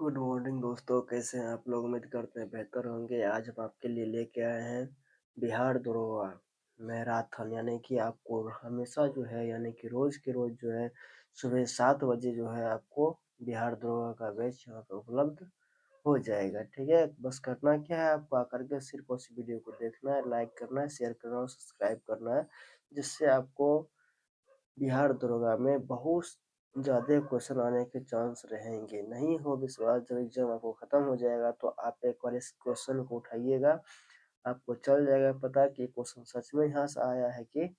Good morning दोस्तों, कैसे हैं आप लोग? उम्मीद करते हैं बेहतर होंगे। आज हम आपके लिए लेके आए हैं बिहार दरोगा मैराथन, यानी कि आपको हमेशा जो है यानी कि रोज़ के रोज़ जो है सुबह 7 बजे जो है आपको बिहार दरोगा का बैच यहाँ पे उपलब्ध हो जाएगा। ठीक है, बस करना क्या है, आपको आकर के सिर्फ उस वीडियो को देखना है, लाइक करना है, शेयर करना है और सब्सक्राइब करना है, जिससे आपको बिहार दरोगा में बहुत ज़्यादा क्वेश्चन आने के चांस रहेंगे। नहीं हो विश्वास, जब एग्जाम आपको ख़त्म हो जाएगा तो आप एक बार इस क्वेश्चन को उठाइएगा, आपको चल जाएगा पता कि क्वेश्चन सच में यहाँ से आया है कि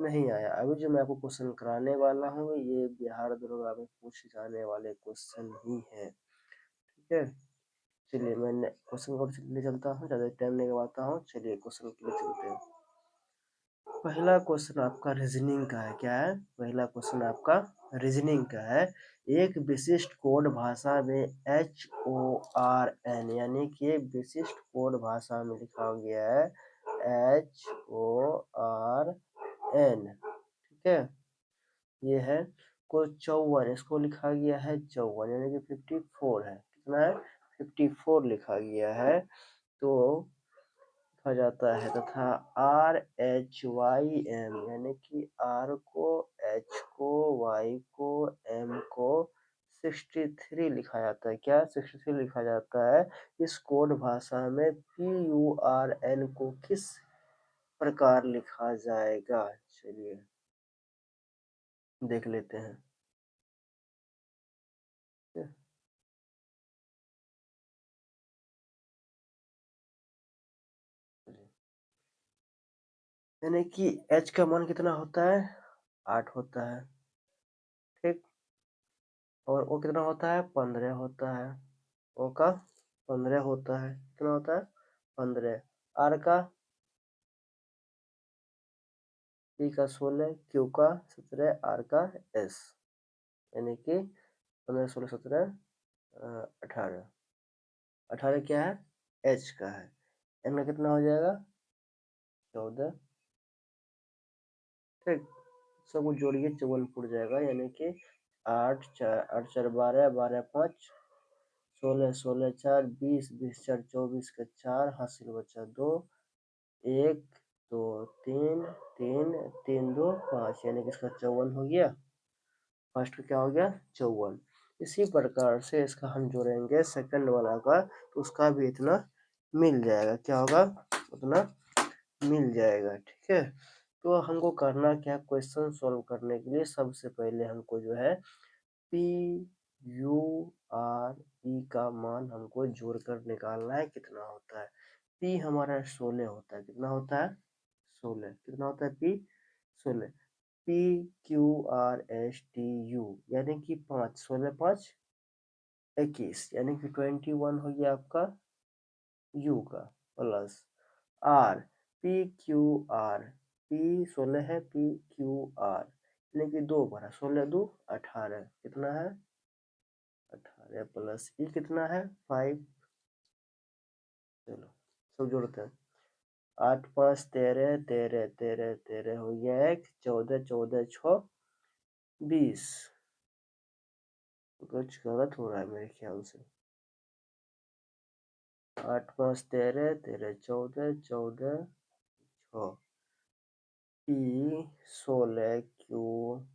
नहीं आया। अभी जो मैं आपको क्वेश्चन कराने वाला हूँ ये बिहार दरोगा में पूछे जाने वाले क्वेश्चन ही है। ठीक है, चलिए मैं क्वेश्चन को ले चलता हूँ, ज़्यादा टाइम नहीं गवाता हूँ। चलिए क्वेश्चन के लिए चलते हैं। पहला क्वेश्चन आपका रीजनिंग का है। क्या है? पहला क्वेश्चन आपका रीजनिंग का है। एक विशिष्ट कोड भाषा में HORN, यानी कि विशिष्ट कोड भाषा में लिखा गया है HORN। ठीक है, ये है को 54, इसको लिखा गया है 54, यानी कि 54 है। कितना है? 54 लिखा गया है। तो लिखा जाता है तथा RHYM, यानी कि R को, H को, Y को, M को 63 लिखा जाता है। क्या 63 लिखा जाता है? इस कोड भाषा में PURN को किस प्रकार लिखा जाएगा? चलिए देख लेते हैं। यानी कि H का मान कितना होता है? 8 होता है। ठीक, और O कितना होता है? 15 होता है। O का 15 होता है। कितना होता है? 15। R का, P का 16, Q का 17, R का S, यानी कि 15, 16, 17, 18। 18 क्या है? H का है। N का कितना हो जाएगा? 14। ठीक, सब कुछ जोड़िए 54 फुट जाएगा, यानी कि 8 4 12, 12 5 16, 16 4 20, 20 4 24 का 4, हासिल बचा 2, 1 2 3 3 3 2 5, यानी कि इसका 54 हो गया। फर्स्ट का क्या हो गया? 54। इसी प्रकार से इसका हम जोड़ेंगे सेकंड वाला का, तो उसका भी इतना मिल जाएगा। क्या होगा? उतना मिल जाएगा। ठीक है, तो हमको करना क्या? क्वेश्चन सॉल्व करने के लिए सबसे पहले हमको जो है PURE का मान हमको जोड़कर निकालना है। कितना होता है? P हमारा 16 होता है। कितना होता है? 16। कितना होता है P? 16। PQRSTU, यानी कि 5, 16 5 21, यानी कि 21 हो गया आपका U का, प्लस R, PQR, P 16 है, PQR, यानी कि 2 बड़ा 16 2 18। कितना है? 18 प्लस E कितना है? 5। चलो सब जोड़ते हैं। 8 5 13 13 13 13 हो गया 1, 14 14 6 20। कुछ गलत हो रहा है मेरे ख्याल से। 8 5 13 13 14 14 6, P 16 Q,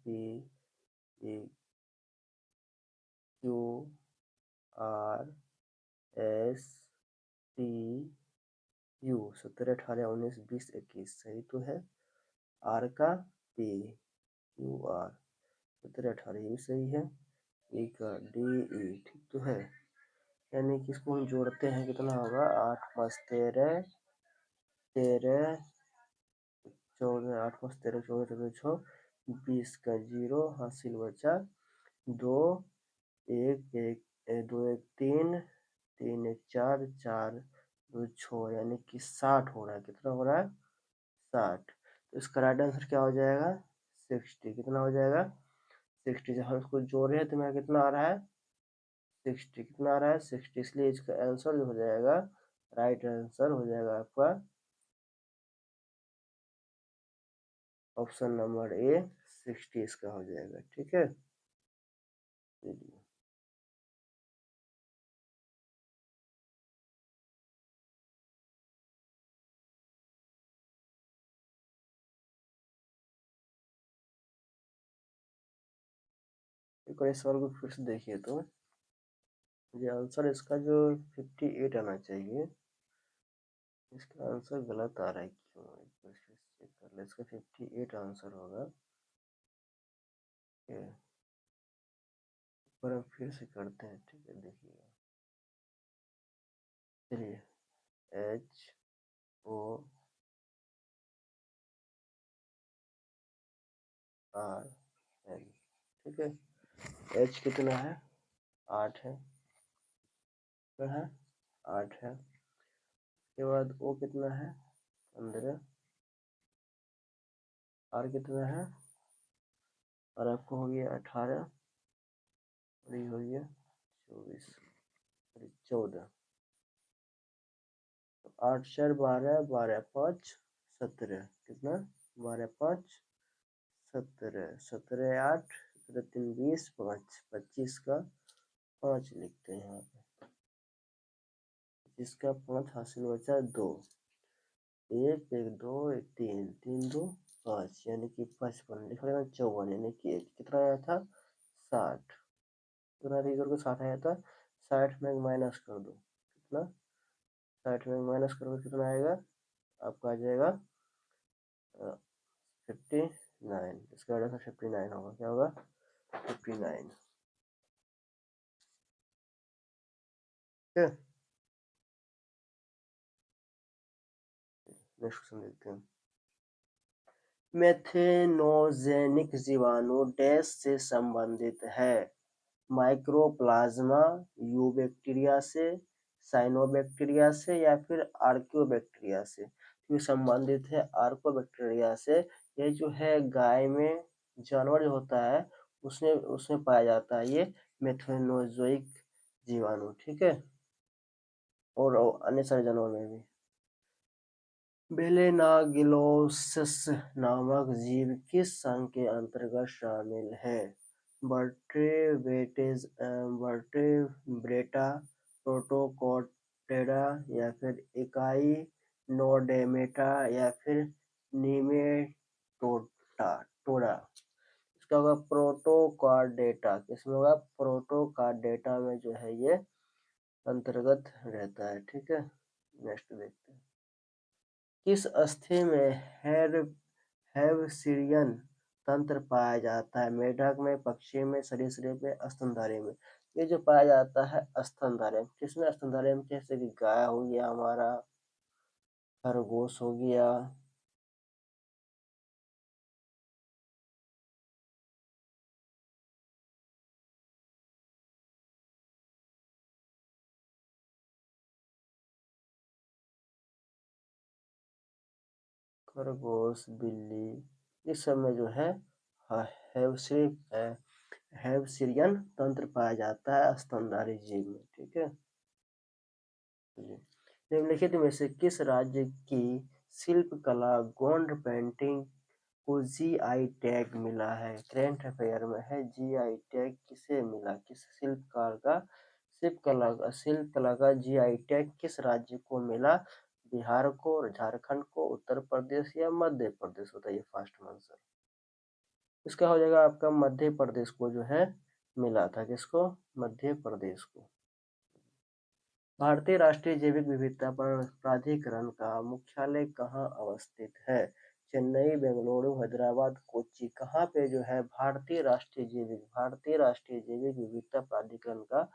P E Q R S T U, 17 18 19 20 21, सही तो है। R का P Q R 17 18, ये सही है। E का D E, ठीक तो है। यानी कि इसको हम जोड़ते हैं, कितना होगा? 8 5 13 13 14, 8 5 13 14 14 6 20 का 0, हासिल बचा 2, 1 1 2 1 3 3 1 4 4 2 6, यानी कि 60 हो रहा है। कितना हो रहा है? 60। तो इसका राइट आंसर क्या हो जाएगा? 60। कितना हो जाएगा? 60। जब हम इसको जोड़ रहे हैं तो मेरा कितना आ रहा है? 60। कितना आ रहा है? 60, इसलिए इसका आंसर जो हो जाएगा, राइट आंसर हो जाएगा आपका ऑप्शन नंबर ए, 60 इसका हो जाएगा। ठीक है। कर इस सवाल को फिर से देखिए तो ये आंसर इसका जो 58 आना चाहिए, इसका आंसर गलत आ रहा है क्यों? एक बार फिर से चेक कर ले, इसका 58 आंसर होगा। ये पर हम फिर से करते हैं, ठीक है, देखिएगा। चलिए, HORN, ठीक है। H कितना है? 8 है, कितना है? 8 है। उसके बाद O कितना है? 15। R कितना है? और आपको हो गया 18, और ये हो गया 24, और 14। तो 8 4 12, 12 5 17, कितना? 12 5 17, 17 8, 17 3 20, 5 25 का 5 लिखते हैं यहाँ पे। 25 का 5 हासिल बचा 2, 1 1 2 3 3 2 5, यानी कि 55 लिख लेना। 54 यानी कि कितना आया था? 60। कितना रिजल्ट को 60 आया था? 60 में माइनस कर दो, कितना? 60 में माइनस करोगे कितना आएगा? आपका आ जाएगा 59। इसका आंसर 59 होगा। क्या होगा? 59। ठीक है, नेक्स्ट क्वेश्चन देखते हैं। मेथेनोजेनिक जीवाणु डैश से संबंधित है? माइक्रोप्लाज्मा, यूबैक्टीरिया से, साइनोबैक्टीरिया से, या फिर आर्कियोबैक्टीरिया से? ये संबंधित है आर्कोबैक्टीरिया से। ये जो है गाय में जानवर जो होता है उसमें उसमें पाया जाता है ये मेथेनोजोइक जीवाणु, ठीक है, और अन्य सारे जानवर में भी। बेलेनागिलोसिस नामक जीव किस संघ के अंतर्गत शामिल है? वर्टेब्रेटेज, वर्टेब्रेटा, प्रोटोकोटेरा, या फिर इकाई नोडेमेटा, या फिर निमेटोडा टोडा? इसका होगा प्रोटोकार्डेटा। किसमें होगा? प्रोटोकार्डेटा में जो है ये अंतर्गत रहता है, ठीक है। नेक्स्ट देखते हैं। किस अस्थि में हैवसियन तंत्र पाया जाता है? मेढक में, पक्षी में, सरीसृप में, स्तनधारी में? ये जो पाया जाता है स्तनधारी में। किसमें? स्तनधारी में। जैसे कि गाय हो गया, हमारा खरगोश हो गया, खरगोश, बिल्ली, इस सब में जो है हैवसियन तंत्र पाया जाता है स्तनधारी जीव में, ठीक है। निम्नलिखित में से किस राज्य की शिल्पकला गोंड पेंटिंग को जीआई टैग मिला है? करेंट अफेयर में है, जीआई टैग किसे मिला? किस शिल्पकला का जीआई टैग किस राज्य को मिला? बिहार को, झारखंड को, उत्तर प्रदेश, या मध्य प्रदेश? बताइए फास्ट आंसर। इसका हो जाएगा आपका मध्य प्रदेश को जो है मिला था। किसको? मध्य प्रदेश को। भारतीय राष्ट्रीय जैविक विविधता प्राधिकरण का मुख्यालय कहाँ अवस्थित है? चेन्नई, बेंगलुरु, हैदराबाद, कोच्चि? कहाँ पे जो है भारतीय राष्ट्रीय जैविक विविधता प्राधिकरण का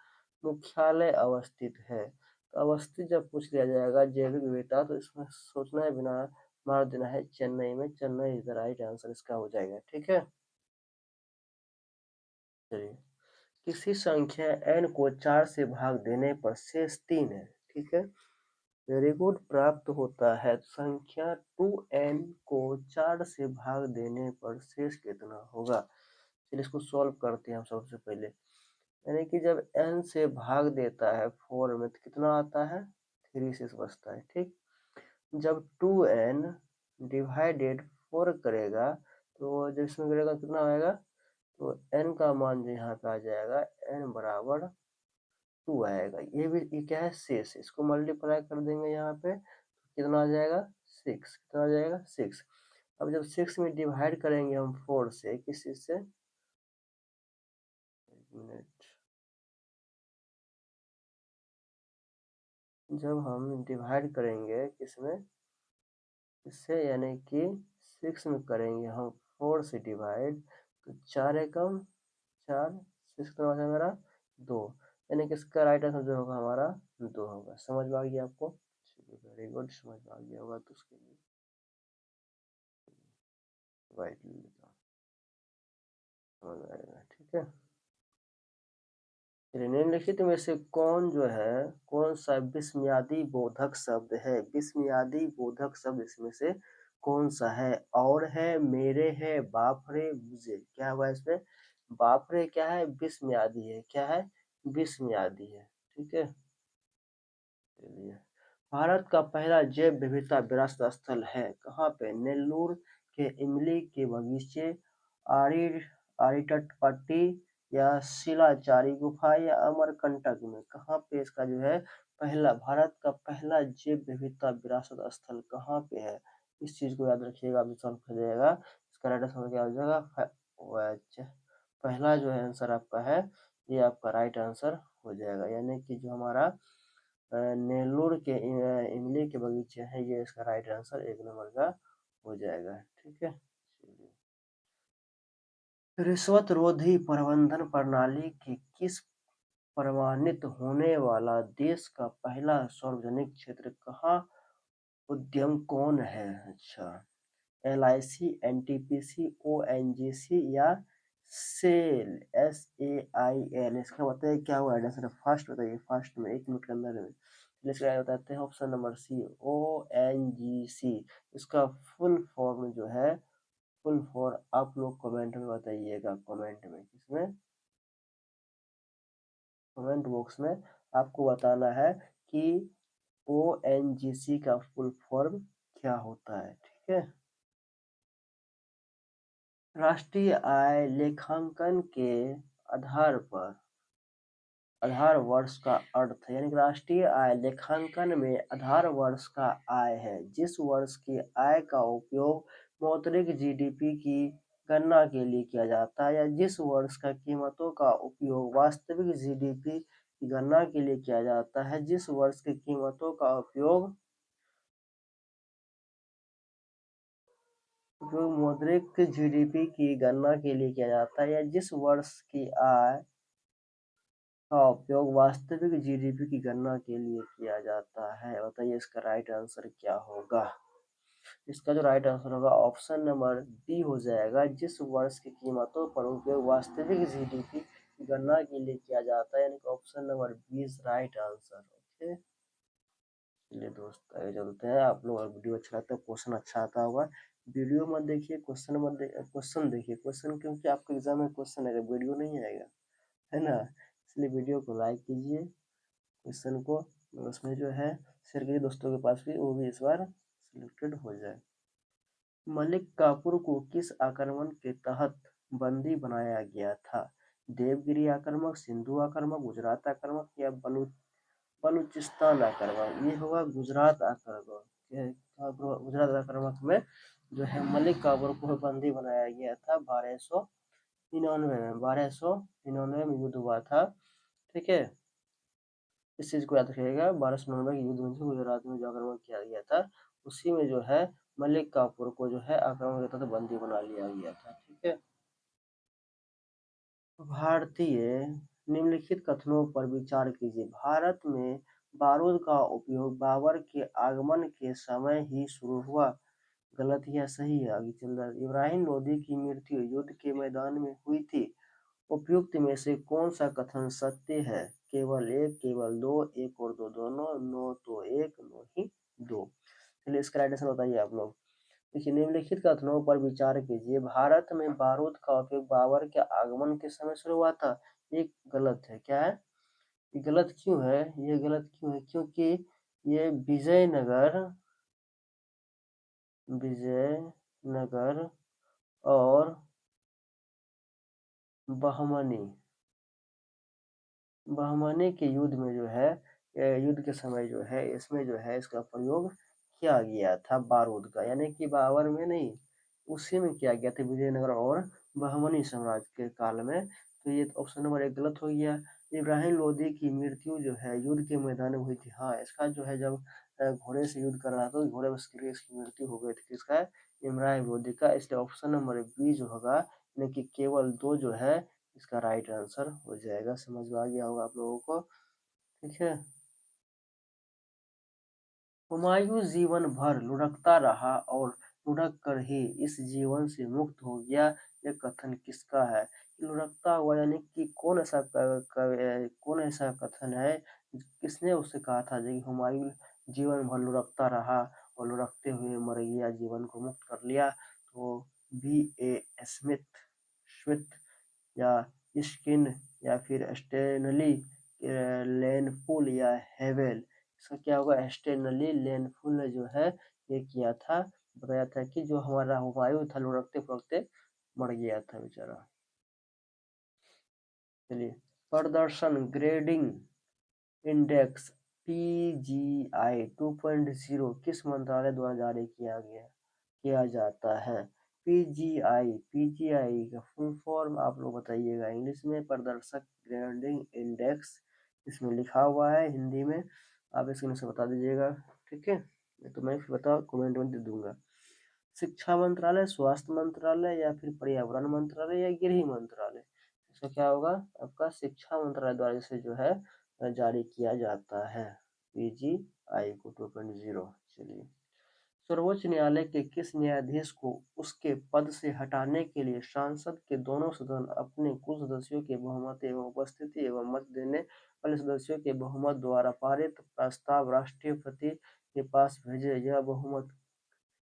मुख्यालय अवस्थित है? तो अवस्थित जब पूछ लिया जाएगा जैविक विविधता, तो इसमें सोचना है बिना मार देना है चेन्नई में। Chennai is the right answer इसका हो जाएगा, ठीक है। चलिए, किसी संख्या n को 4 से भाग देने पर शेष 3 है, ठीक है, वेरी गुड, प्राप्त होता है। संख्या 2n को 4 से भाग देने पर शेष कितना होगा? चलिए इसको सॉल्व करते हैं हम सबसे पहले। यानी कि जब n से भाग देता है 4 में तो कितना आता है? 3 शेष बचता है, ठीक। जब 2n डिवाइडेड 4 करेगा तो जब इसमें करेगा कितना आएगा? तो n का मान जो यहाँ पे आ जाएगा n बराबर 2 आएगा। ये भी ये क्या है? शेष। इसको मल्टीप्लाई कर देंगे यहाँ पे, कितना आ जाएगा? 6। कितना आ जाएगा? 6। अब जब 6 में डिवाइड करेंगे हम 4 से, किस चीज से? मिनट। जब हम डिवाइड करेंगे किसमें, इससे यानी कि 6 में करेंगे हम 4 से डिवाइड, तो 4 एकम 4, 6 का मतलब मेरा 2, यानी कि इसका राइट आंसर जो होगा हमारा 2 होगा। समझ में आ गया आपको? चलिए वेरी गुड, समझ में आ गया होगा तो उसके लिए वाइट ले लेता हूँ, समझ में आएगा, ठीक है। चलिए निम्नलिखित में से कौन जो है, कौन सा विस्मयादि बोधक शब्द है? विस्मयादि बोधक शब्द इसमें से कौन सा है? और है, मेरे है, बाप रे, मुझे, क्या हुआ इसमें? बाप रे क्या है? विस्मयादि है। क्या है? विस्मयादि है, ठीक है। चलिए, भारत का पहला जैव विविधता विरासत स्थल है कहाँ पे? नेल्लूर के इमली के बगीचे, आरी आरीटटपट्टी या शिलाचारी गुफा या अमरकंटक में? कहाँ पे इसका जो है पहला, भारत का पहला जैव विविधता विरासत स्थल कहाँ पे है? इस चीज को याद रखिएगा, अभी सॉल्व कर जाएगा। इसका राइट आंसर क्या हो जाएगा? पहला जो है आंसर आपका है, ये आपका राइट आंसर हो जाएगा, यानी कि जो हमारा नेल्लोर के इमली के बगीचे हैं, ये इसका राइट आंसर 1 नंबर का हो जाएगा, ठीक है। चलिए, रिश्वत रोधी प्रबंधन प्रणाली के किस प्रमाणित होने वाला देश का पहला सार्वजनिक क्षेत्र कहाँ उद्यम कौन है? अच्छा, LIC, NTPC, ONGC या सेल, SAIL? इसका बताइए क्या हुआ आंसर? फर्स्ट बताइए, फर्स्ट में 1 मिनट के अंदर में। इसका बताते हैं ऑप्शन नंबर सी, ONGC। इसका फुल फॉर्म जो है, फुल फॉर्म आप लोग कमेंट में बताइएगा, कमेंट में, किसमें? कमेंट बॉक्स में आपको बताना है कि ONGC का फुल फॉर्म क्या होता है, ठीक है। राष्ट्रीय आय लेखांकन के आधार पर, आधार वर्ष का अर्थ है, यानी कि राष्ट्रीय आय लेखांकन में आधार वर्ष का आय है जिस वर्ष की आय का उपयोग मौद्रिक जीडीपी की गणना के लिए किया जाता है, या जिस वर्ष का कीमतों का उपयोग वास्तविक जीडीपी की गणना के लिए किया जाता है, जिस वर्ष की कीमतों का उपयोग मौद्रिक जीडीपी की गणना के लिए किया जाता है, या जिस वर्ष की आय का उपयोग वास्तविक जीडीपी की गणना के लिए किया जाता है। बताइए इसका राइट आंसर क्या होगा? इसका जो राइट आंसर होगा ऑप्शन नंबर डी हो जाएगा, जिस वर्ष की कीमतों पर उपयोग वास्तविक जीडीपी की गणना के लिए किया जाता है, यानी कि option number B is right answer. Okay, चलिए दोस्त आगे चलते हैं। आप लोग वीडियो अच्छा लगता है, क्वेश्चन अच्छा आता होगा, वीडियो मत देखिए, क्वेश्चन मत क्वेश्चन देखिए, क्वेश्चन क्योंकि आपके एग्जाम में क्वेश्चन आएगा, वीडियो नहीं आएगा, है ना। इसलिए वीडियो को लाइक कीजिए, क्वेश्चन को उसमें जो है शेयर कीजिए दोस्तों के पास भी, वो भी इस बार सिलेक्टेड हो जाए। मलिक काफूर को किस आक्रमण के तहत बंदी बनाया गया था? देवगिरी आक्रमण, सिंधु आक्रमण, गुजरात आक्रमण या बलूचिस्तान आक्रमण? ये होगा गुजरात आक्रमण। गुजरात आक्रमण में जो है मलिक काफूर को बंदी बनाया गया था 1299 में, 1299 में युद्ध हुआ था, ठीक है। इस चीज को याद रखिएगा, 1299 के युद्ध में जो गुजरात में जो आक्रमण किया गया था, उसी में जो है मलिक काफूर को जो है आक्रमण के तहत बंदी बना लिया गया था, ठीक है। भारतीय, निम्नलिखित कथनों पर विचार कीजिए। भारत में बारूद का उपयोग बाबर के आगमन के समय ही शुरू हुआ। गलत या सही है? आगे चल रहा है। इब्राहिम लोदी की मृत्यु युद्ध के मैदान में हुई थी। उपयुक्त में से कौन सा कथन सत्य है? केवल एक, केवल दो, एक और दो दोनों, नो तो एक, नो ही दो। चलिए इसका राइट आंसर बताइए आप लोग। देखिए, निम्नलिखित कथनों पर विचार कीजिए। भारत में बारूद का उपयोग बाबर के आगमन के समय शुरू हुआ था। ये गलत है। क्या है? ये गलत क्यों है? ये गलत क्यों है? क्योंकि ये विजयनगर और बहमनी बहमनी के युद्ध में जो है, युद्ध के समय जो है, इसमें जो है इसका प्रयोग किया गया था बारूद का, यानी कि बाबर में नहीं, उसी में किया गया था, विजयनगर और बहमनी साम्राज्य के काल में। तो ये ऑप्शन नंबर 1 गलत हो गया। इब्राहिम लोदी की मृत्यु जो है युद्ध के मैदान में हुई थी। हाँ, इसका जो है जब घोड़े से युद्ध कर रहा था तो घोड़े में इसकी मृत्यु हो गई थी। किसका? इब्राहिम लोदी का। इसलिए ऑप्शन नंबर बी जो होगा यानी कि केवल 2 जो है इसका राइट आंसर हो जाएगा। समझ में आ गया होगा आप लोगों को, ठीक है। हुमायूं जीवन भर लुढ़कता रहा और लुढ़क कर ही इस जीवन से मुक्त हो गया, ये कथन किसका है? लुढ़कता हुआ यानी कि कौन ऐसा कथन है, किसने उससे कहा था कि हुमायूं जीवन भर लुढ़कता रहा और लुढ़कते हुए मर गया, जीवन को मुक्त कर लिया? तो B.A. स्मिथ या स्किन या फिर स्टेनली लेनफुल या हेवेल। इसका क्या होगा? स्टेनली लेनफुल ने जो है ये किया था, बताया था कि जो हमारा हुमायूं था लुढ़कते पुढ़कते मर गया था बेचारा। चलिए, प्रदर्शन ग्रेडिंग इंडेक्स PGI 2.0 किस मंत्रालय द्वारा जारी किया जाता है? पीजीआई का फुल फॉर्म आप लोग बताइएगा इंग्लिश में। प्रदर्शक ग्रेडिंग इंडेक्स इसमें लिखा हुआ है हिंदी में, आप इसमें से बता दीजिएगा, ठीक है। तो मैं फिर बता कमेंट में दे दूंगा। शिक्षा मंत्रालय, स्वास्थ्य मंत्रालय या फिर पर्यावरण मंत्रालय या गृह मंत्रालय? इसका क्या होगा आपका? शिक्षा मंत्रालय द्वारा इसे जो है जारी किया जाता है PGI को 2.0। चलिए, सर्वोच्च न्यायालय के किस न्यायाधीश को उसके पद से हटाने के लिए संसद के दोनों सदन अपने कुल सदस्यों के बहुमत एवं उपस्थिति एवं मत देने वाले सदस्यों के बहुमत द्वारा पारित प्रस्ताव राष्ट्रपति के पास भेजे? यह बहुमत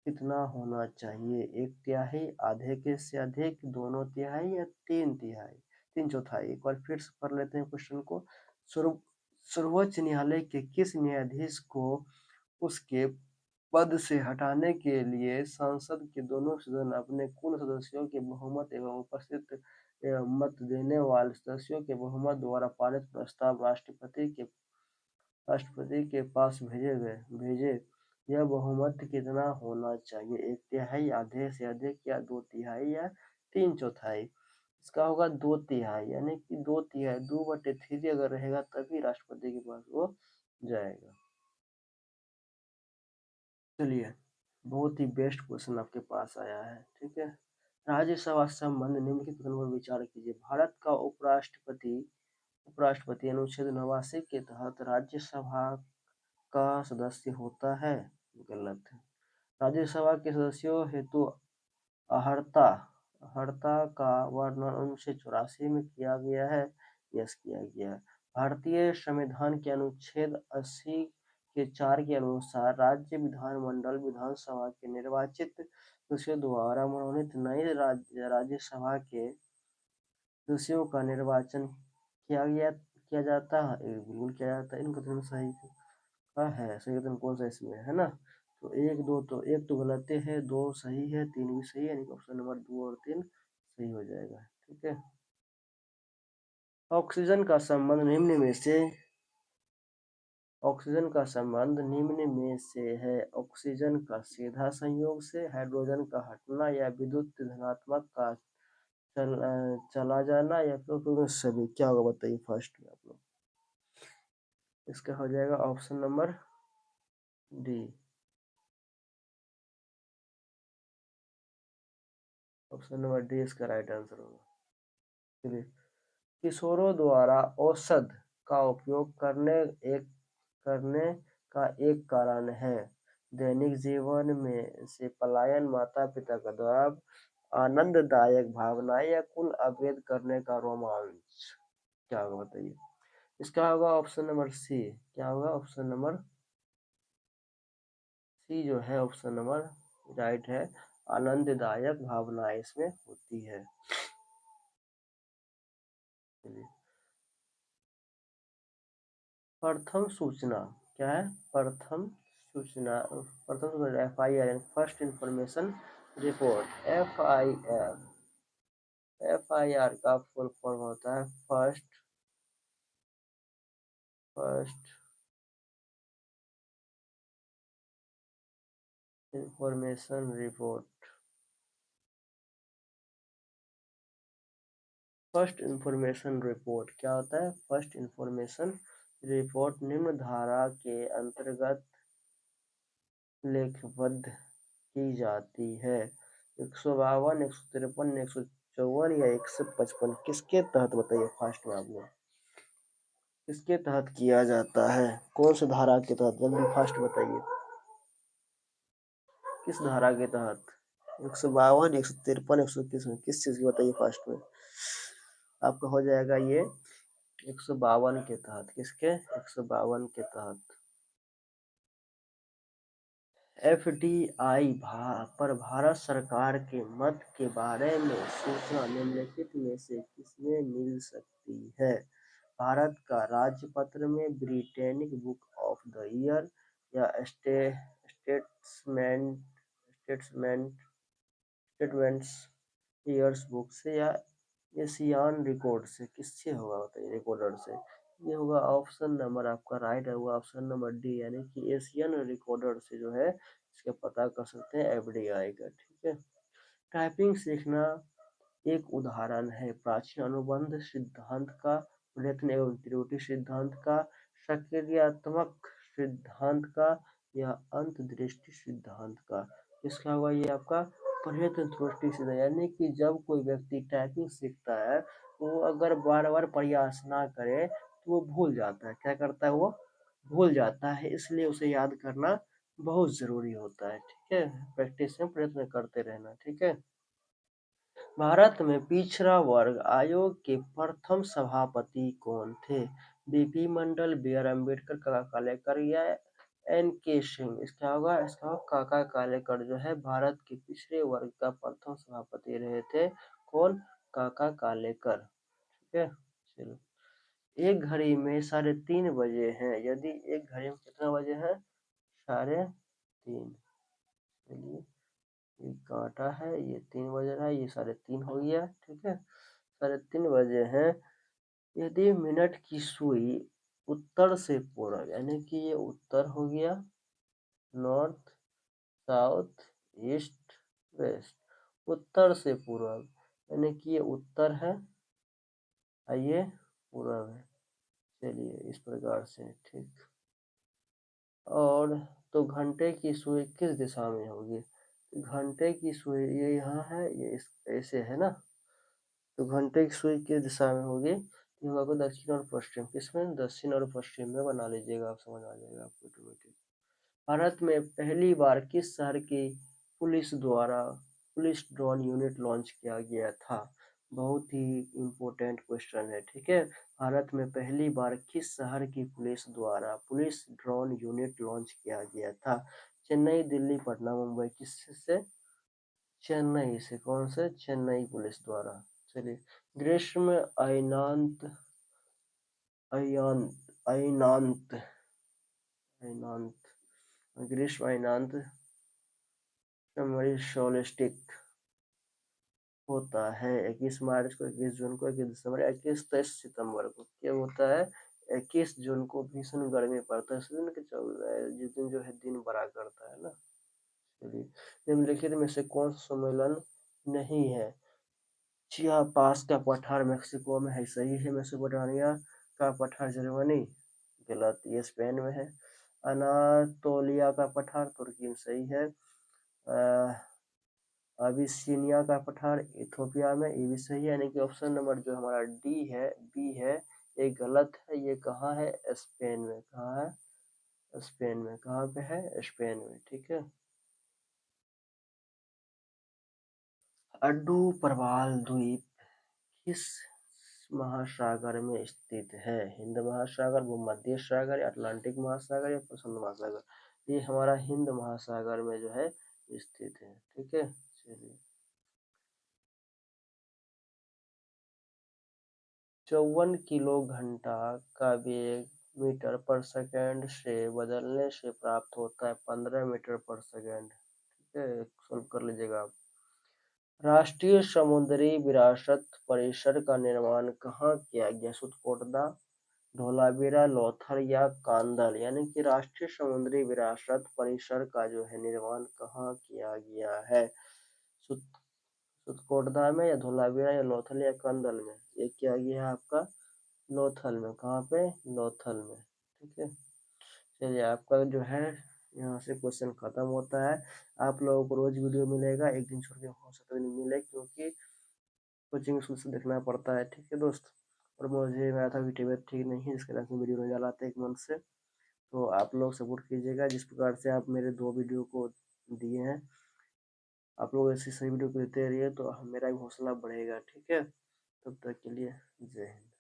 कितना होना चाहिए? 1/3, आधे के से अधिक, 2/3 या 3/3, 3/4? एक बार फिर से पढ़ लेते हैं क्वेश्चन को। सर्व सर्वोच्च न्यायालय के किस न्यायाधीश को उसके पद से हटाने के लिए संसद के दोनों सदन अपने कुल सदस्यों के बहुमत एवं उपस्थित एवं मत देने वाले सदस्यों के बहुमत द्वारा पारित प्रस्ताव राष्ट्रपति के पास भेजे? यह बहुमत कितना होना चाहिए? 1/3, आधे से अधिक या 2/3 या 3/4? इसका होगा 2/3, यानी कि 2/3, 2/3 अगर रहेगा तभी राष्ट्रपति के पास वो जाएगा। चलिए, बहुत ही बेस्ट क्वेश्चन आपके पास आया है, ठीक है। राज्यसभा संबंध निम्नलिखित कथनों पर विचार कीजिए। भारत का उपराष्ट्रपति अनुच्छेद 89 के तहत राज्यसभा का सदस्य होता है? गलत है। राज्यसभा के सदस्यों हेतु अहर्ता अहर्ता का वर्णन 1984 में किया गया है? यस, किया गया है। भारतीय संविधान के अनुच्छेद 80 के 4 के अनुसार राज्य विधानमंडल विधानसभा के निर्वाचित सदस्यों द्वारा मनोनीत नई राज्यसभा के सदस्यों का निर्वाचन किया जाता है? बिल्कुल किया जाता है। इन कथनों में सही है, सही कथन कौन सा इसमें है ना? तो एक तो गलत है, 2 सही है, 3 भी सही है, यानी कि ऑप्शन नंबर 2 और 3 सही हो जाएगा, ठीक है। ऑक्सीजन का संबंध निम्न में से है? ऑक्सीजन का सीधा संयोग से, हाइड्रोजन का हटना या विद्युत धनात्मक का चला जाना या फिर सभी? क्या होगा बताइए फर्स्ट में आप लोग। इसका हो जाएगा option number D. Option number D इसका राइट आंसर होगा। चलिए, किशोरों द्वारा औषध का उपयोग करने का एक कारण है? दैनिक जीवन में से पलायन, माता पिता का दबाव, आनंददायक भावनाएं या कुल अवैध करने का रोमांच? क्या होगा बताइए। इसका होगा ऑप्शन नंबर सी। क्या होगा? ऑप्शन नंबर सी जो है ऑप्शन नंबर राइट है, आनंददायक भावनाएं इसमें होती है। चलिए, प्रथम सूचना क्या है? प्रथम सूचना FIR, first information report. FIR का फुल फॉर्म होता है first information report. First information report क्या होता है? फर्स्ट इंफॉर्मेशन रिपोर्ट निम्न धारा के अंतर्गत लेखबद्ध की जाती है। 152, 153, 154 या 155 किसके तहत बताइए? फास्ट में आप लोग किसके तहत किया जाता है? कौन सी धारा के तहत? जल्दी फास्ट बताइए, किस धारा के तहत? 152, 153, 151 किस चीज की बताइए फास्ट में? आपका हो जाएगा ये 152 के तहत। किसके? 152 के तहत। एफडीआई पर भारत सरकार के मत के बारे में सूचना निम्नलिखित में से किसमें मिल सकती है? भारत का राजपत्र में, ब्रिटेनिक बुक ऑफ द ईयर या statesman statesman statements years book से या एशियान रिकॉर्ड से? किससे होगा बताइए? रिकॉर्डर से। ये होगा ऑप्शन नंबर आपका राइट है, होगा ऑप्शन नंबर डी, यानी कि एशियन रिकॉर्डर से जो है इसका पता कर सकते हैं एफडीआई का। ठीक है। टाइपिंग सीखना एक उदाहरण है प्राचीन अनुबंध सिद्धांत का, प्रयत्न एवं त्रुटि सिद्धांत का, सक्रियात्मक सिद्धांत का या अंतर्दृष्टि सिद्धांत का? इसका होगा ये आपका प्रयत्न त्रुटि सिद्धांत, यानी कि जब कोई व्यक्ति टाइपिंग सीखता है वो अगर बार बार प्रयास ना करे तो वो भूल जाता है। क्या करता है? वो भूल जाता है, इसलिए उसे याद करना बहुत जरूरी होता है। ठीक है, प्रैक्टिस में प्रयत्न करते रहना। ठीक है। भारत में पिछड़ा वर्ग आयोग के प्रथम सभापति कौन थे? BP Mandal, B R Ambedkar, Kaka Kalekar या एन के सिंह? इसका होगा काका कालेकर जो है भारत के पिछड़े वर्ग का प्रथम सभापति रहे थे। कौन? काका कालेकर। ठीक है। चलो, एक घड़ी में 3:30 बजे हैं, यदि एक घड़ी में कितना बजे हैं? 3:30। चलिए, ये काटा है, ये 3 बज रहा है, ये 3:30 हो गया। ठीक है, 3:30 बजे हैं। यदि मिनट की सुई उत्तर से पूर्व, यानी कि ये उत्तर हो गया, नॉर्थ, साउथ, ईस्ट, वेस्ट, उत्तर से पूर्व, यानी कि ये उत्तर है और ये पूर्व है। चलिए, इस प्रकार से। ठीक। और तो घंटे की सुई किस दिशा में होगी? घंटे की सुई ये यहाँ है, ये इस ऐसे है ना, तो घंटे की सुई किस दिशा में होगी? ये होगा दक्षिण और पश्चिम। किसमें? दक्षिण और पश्चिम में बना लीजिएगा, आप समझ आ जाएगा आपको ऑटोमेटिक। भारत में पहली बार किस शहर की पुलिस द्वारा पुलिस ड्रोन यूनिट लॉन्च किया गया था? बहुत ही इम्पोर्टेंट क्वेश्चन है। ठीक है, भारत में पहली बार किस शहर की पुलिस द्वारा पुलिस ड्रोन यूनिट लॉन्च किया गया था? चेन्नई, दिल्ली, पटना, मुंबई? किससे? चेन्नई से। कौन से? चेन्नई पुलिस द्वारा। चलिए, ग्रीष्म अयनांत अयनांत अयनांत अयनांत ग्रीष्म अयनांत सोलिस्टिक होता है 21 मार्च को, 21 जून को, 21 दिसंबर, 21 23 सितंबर को। क्या होता है? 21 जून को भीषण गर्मी पड़ता है, इस दिन के जिस दिन जो है दिन बड़ा करता है ना। चलिए, निम्नलिखित में से कौन सा सम्मेलन नहीं है? चियापास का पठार मेक्सिको में है, सही है। मेसोपोटामिया का पठार जर्मनी, गलत, ये स्पेन में है। अनातोलिया का पठार तुर्की में, सही है। अबिसिनिया का पठार इथोपिया में, ये भी सही है, यानी कि ऑप्शन नंबर जो हमारा डी है, बी है, ये गलत है। ये कहाँ है? स्पेन में। कहाँ है? स्पेन में। कहाँ पे है? स्पेन में। ठीक है। अड्डू प्रवाल द्वीप किस महासागर में स्थित है? हिंद महासागर, भूमध्य सागर, अटलांटिक महासागर या प्रशांत महासागर? ये हमारा हिंद महासागर में जो है स्थित है। ठीक है। चलिए, 54 किलो घंटा का वेग मीटर पर सेकंड से बदलने से प्राप्त होता है 15 मीटर पर सेकंड। ठीक है, सॉल्व कर लीजिएगा आप। राष्ट्रीय समुद्री विरासत परिसर का निर्माण कहाँ किया गया? सुतकोटदा, धोलावीरा, लोथल या कांदल? यानी कि राष्ट्रीय समुद्री विरासत परिसर का जो है निर्माण कहाँ किया गया है? सुतकोटदा में या धोलावीरा या लोथल या कांदल में? ये क्या गया आपका लोथल में, कहाँ पे? लोथल में, ठीक है। चलिए आपका जो है यहाँ से क्वेश्चन खत्म होता है। आप लोगों को रोज वीडियो मिलेगा, एक दिन छोड़ के हो सकता है नहीं मिले, क्योंकि कोचिंग स्कूल से देखना पड़ता है, ठीक है दोस्त। और मुझे मेरा था कि तबीयत ठीक नहीं है, इसके लिए वीडियो नहीं डालाते एक मंथ से। तो आप लोग सपोर्ट कीजिएगा, जिस प्रकार से आप मेरे 2 वीडियो को दिए हैं, आप लोग ऐसी सही वीडियो को देते रहिए तो मेरा भी हौसला बढ़ेगा, ठीक है। तब तक के लिए जय हिंद।